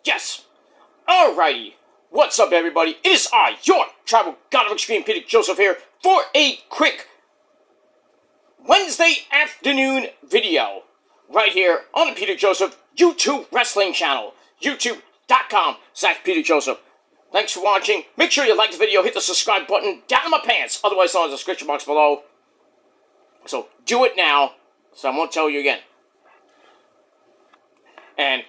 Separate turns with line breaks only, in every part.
Yes. Alrighty. What's up, everybody? It is I, your Tribal God of Extreme, Peter Joseph here, for a quick Wednesday afternoon video right here on the Peter Joseph YouTube wrestling channel, youtube.com/Peter Joseph. Thanks for watching. Make sure you like the video, hit the subscribe button down in my pants, otherwise known as the description box below. So do it now, so I won't tell you again. And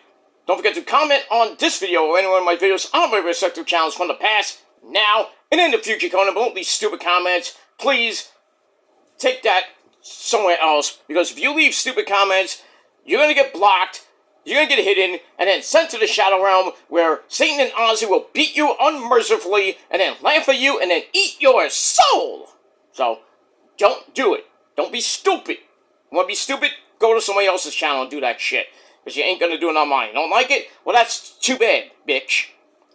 don't forget to comment on this video or any one of my videos on my respective channels from the past, now, and in the future. Comment below these stupid comments. Please take that somewhere else, because if you leave stupid comments, you're going to get blocked, you're going to get hidden, and then sent to the Shadow Realm, where Satan and Ozzy will beat you unmercifully, and then laugh at you, and then eat your soul. So, don't do it. Don't be stupid. You want to be stupid? Go to somebody else's channel and do that shit. Because you ain't going to do it on mine. Don't like it? Well, that's too bad, bitch.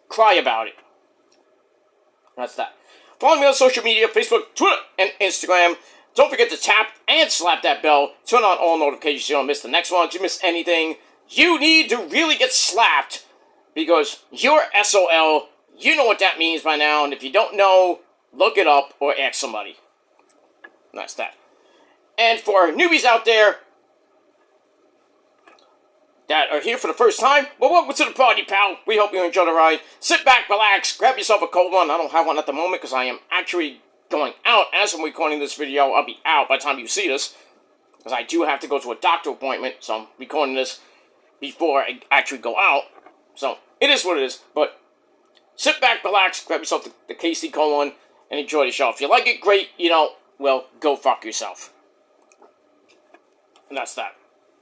Cry about it. That's that. Follow me on social media, Facebook, Twitter, and Instagram. Don't forget to tap and slap that bell. Turn on all notifications so you don't miss the next one. If you miss anything, you need to really get slapped. Because you're SOL. You know what that means by now. And if you don't know, look it up or ask somebody. That's that. And for our newbies out there that are here for the first time, well, welcome to the party, pal. We hope you enjoy the ride. Sit back, relax, grab yourself a cold one. I don't have one at the moment because I am actually going out as I'm recording this video. I'll be out by the time you see this, because I do have to go to a doctor appointment, so I'm recording this before I actually go out. So, it is what it is, but sit back, relax, grab yourself the KC colon, and enjoy the show. If you like it, great. You know, well, go fuck yourself. And that's that.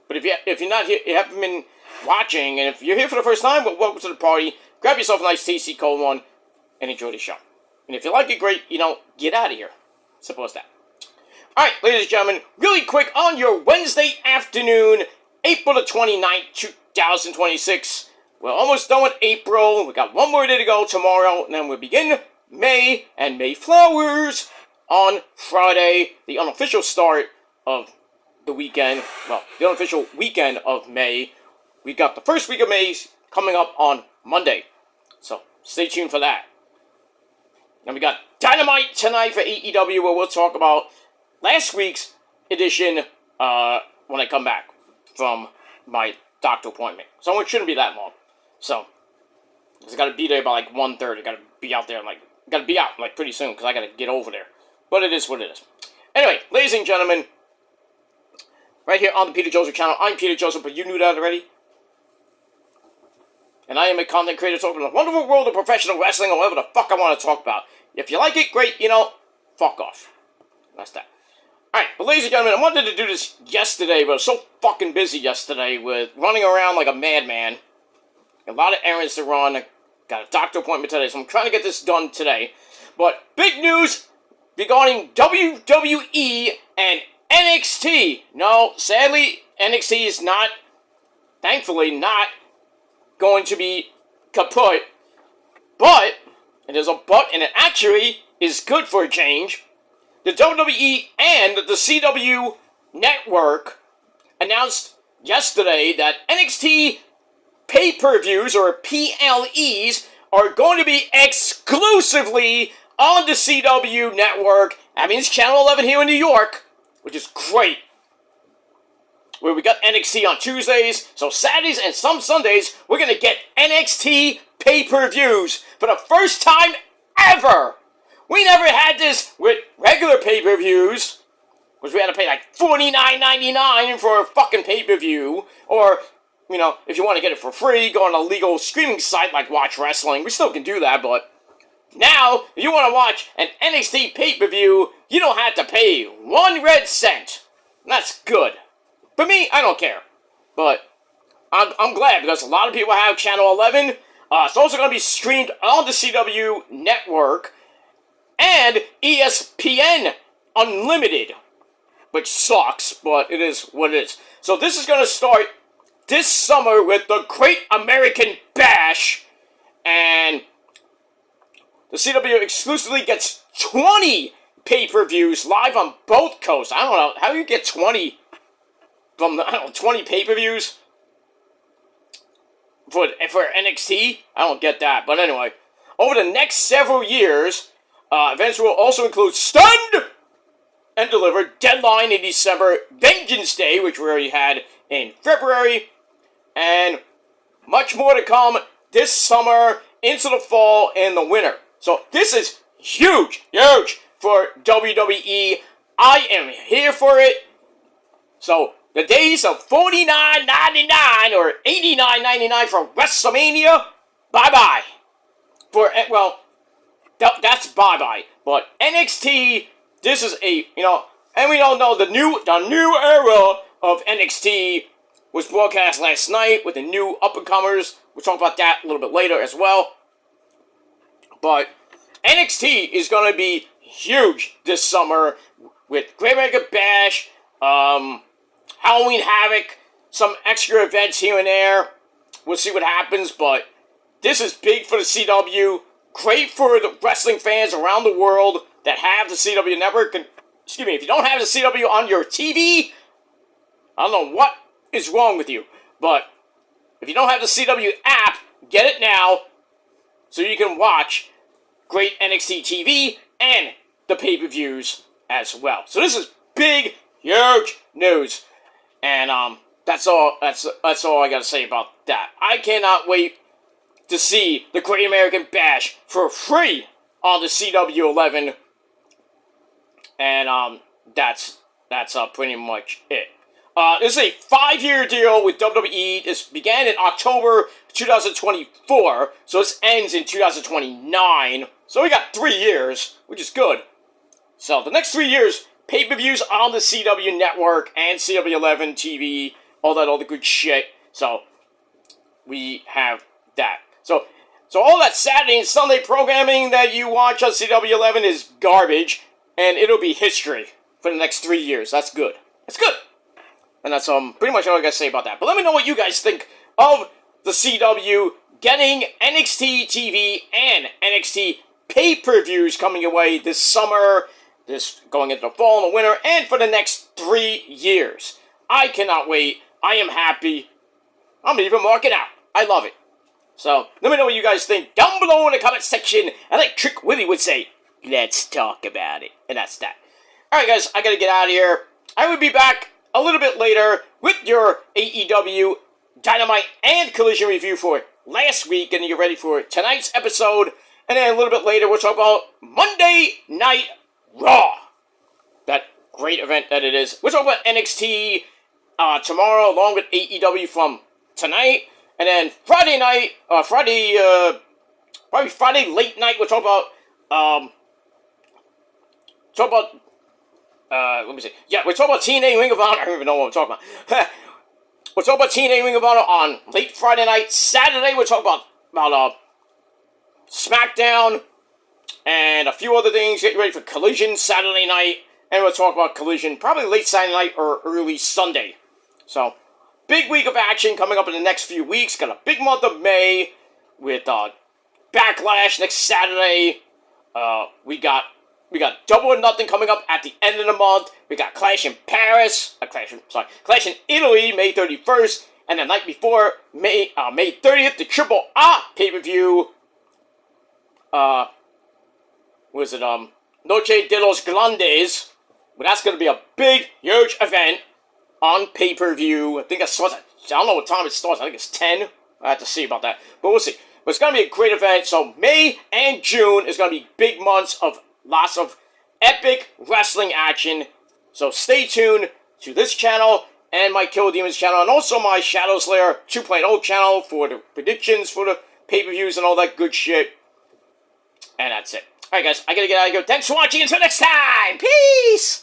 But if you're not here, you haven't been watching, and if you're here for the first time, well, welcome to the party. Grab yourself a nice tasty cold one, and enjoy the show. And if you like it, great. You know, get out of here. Simple as that. All right, ladies and gentlemen, really quick on your Wednesday afternoon, April the 29th, 2026. We're almost done with April. We got one more day to go tomorrow, and then we'll begin May and Mayflowers on Friday, the unofficial start of the weekend, well, the unofficial weekend of May. We got the first week of May coming up on Monday, so stay tuned for that. And we got Dynamite tonight for AEW, where we'll talk about last week's edition when I come back from my doctor appointment. So it shouldn't be that long. So, I got to be there by like 1:30. Got to be out there pretty soon, because I got to get over there. But it is what it is. Anyway, ladies and gentlemen, right here on the Peter Joseph channel, I'm Peter Joseph, but you knew that already. And I am a content creator talking about the wonderful world of professional wrestling, or whatever the fuck I want to talk about. If you like it, great, you know, fuck off. That's that. Alright, but ladies and gentlemen, I wanted to do this yesterday, but I was so fucking busy yesterday with running around like a madman. A lot of errands to run. I got a doctor appointment today, so I'm trying to get this done today. But big news regarding WWE and NXT. No, sadly, NXT is not, thankfully, not going to be kaput. But, and there's a but, and it actually is good for a change. The WWE and the CW network announced yesterday that NXT pay-per-views, or PLEs, are going to be exclusively on the CW network. That means Channel 11 here in New York, which is great. Where we got NXT on Tuesdays, so Saturdays and some Sundays, we're going to get NXT pay-per-views for the first time ever. We never had this with regular pay-per-views, because we had to pay like $49.99 for a fucking pay-per-view, or, you know, if you want to get it for free, go on a legal streaming site like Watch Wrestling. We still can do that, but now, if you want to watch an NXT pay-per-view, you don't have to pay 1 red cent. That's good. For me, I don't care. But I'm glad, because a lot of people have Channel 11. It's also going to be streamed on the CW network and ESPN Unlimited, which sucks, but it is what it is. So this is going to start this summer with the Great American Bash, and the CW exclusively gets 20 pay-per-views live on both coasts. I don't know, how do you get 20 from, 20 pay-per-views? for NXT. I don't get that, but anyway, over the next several years, events will also include Stunned and Delivered, Deadline in December, Vengeance Day, which we already had in February, and much more to come this summer, into the fall, and the winter. So this is huge for WWE. I am here for it. So the days of $49.99 or $89.99 for WrestleMania, bye-bye. That's bye-bye. But NXT, this is and we don't know the new era of NXT was broadcast last night with the new up-and-comers. We'll talk about that a little bit later as well. But NXT is going to be huge this summer with Great American Bash, Halloween Havoc, some extra events here and there. We'll see what happens, but this is big for the CW. Great for the wrestling fans around the world that have the CW network. And, excuse me, if you don't have the CW on your TV, I don't know what is wrong with you. But if you don't have the CW app, get it now so you can watch great NXT TV and the pay-per-views as well. So this is big, huge news. And that's all I gotta say about that. I cannot wait to see the Great American Bash for free on the CW11. And that's pretty much it. This is a 5-year deal with WWE. This began in October 2024, so this ends in 2029. So we got 3 years, which is good. So the next 3 years, pay-per-views on the CW network and CW11 TV, all the good shit. So we have that. So all that Saturday and Sunday programming that you watch on CW11 is garbage, and it'll be history for the next 3 years. That's good. That's good. And that's pretty much all I gotta say about that. But let me know what you guys think of the CW getting NXT TV and NXT pay-per-views coming away this summer, this going into the fall and the winter, and for the next 3 years. I cannot wait. I am happy. I'm even marking out. I love it. So, let me know what you guys think down below in the comment section. And like Trick Willie would say, let's talk about it. And that's that. Alright guys, I gotta get out of here. I will be back a little bit later with your AEW Dynamite and Collision review for last week, and you get ready for tonight's episode. And then a little bit later, we'll talk about Monday Night Raw. That great event that it is. We'll talk about NXT tomorrow, along with AEW from tonight. And then Friday night, probably Friday late night, we'll talk about, let me see. Yeah, we're talking about TNA Ring of Honor. I don't even know what we're talking about. We'll talk about TNA Ring of Honor on late Friday night. Saturday, we'll talk about SmackDown and a few other things. Get ready for Collision Saturday night. And we'll talk about Collision probably late Saturday night or early Sunday. So, big week of action coming up in the next few weeks. Got a big month of May with Backlash next Saturday. We got Double or Nothing coming up at the end of the month. We got Clash in Paris. Clash in Italy, May 31st. And the night before, May 30th, the Triple A pay-per-view. Noche de los Grandes. But that's going to be a big, huge event on pay-per-view. I think it starts I don't know what time it starts. I think it's 10. I have to see about that. But we'll see. But it's going to be a great event. So May and June is going to be big months of lots of epic wrestling action. So stay tuned to this channel and my Kill Demons channel. And also my Shadow Slayer 2.0 channel for the predictions for the pay-per-views and all that good shit. And that's it. Alright guys, I gotta get out of here. Thanks for watching. Until next time. Peace!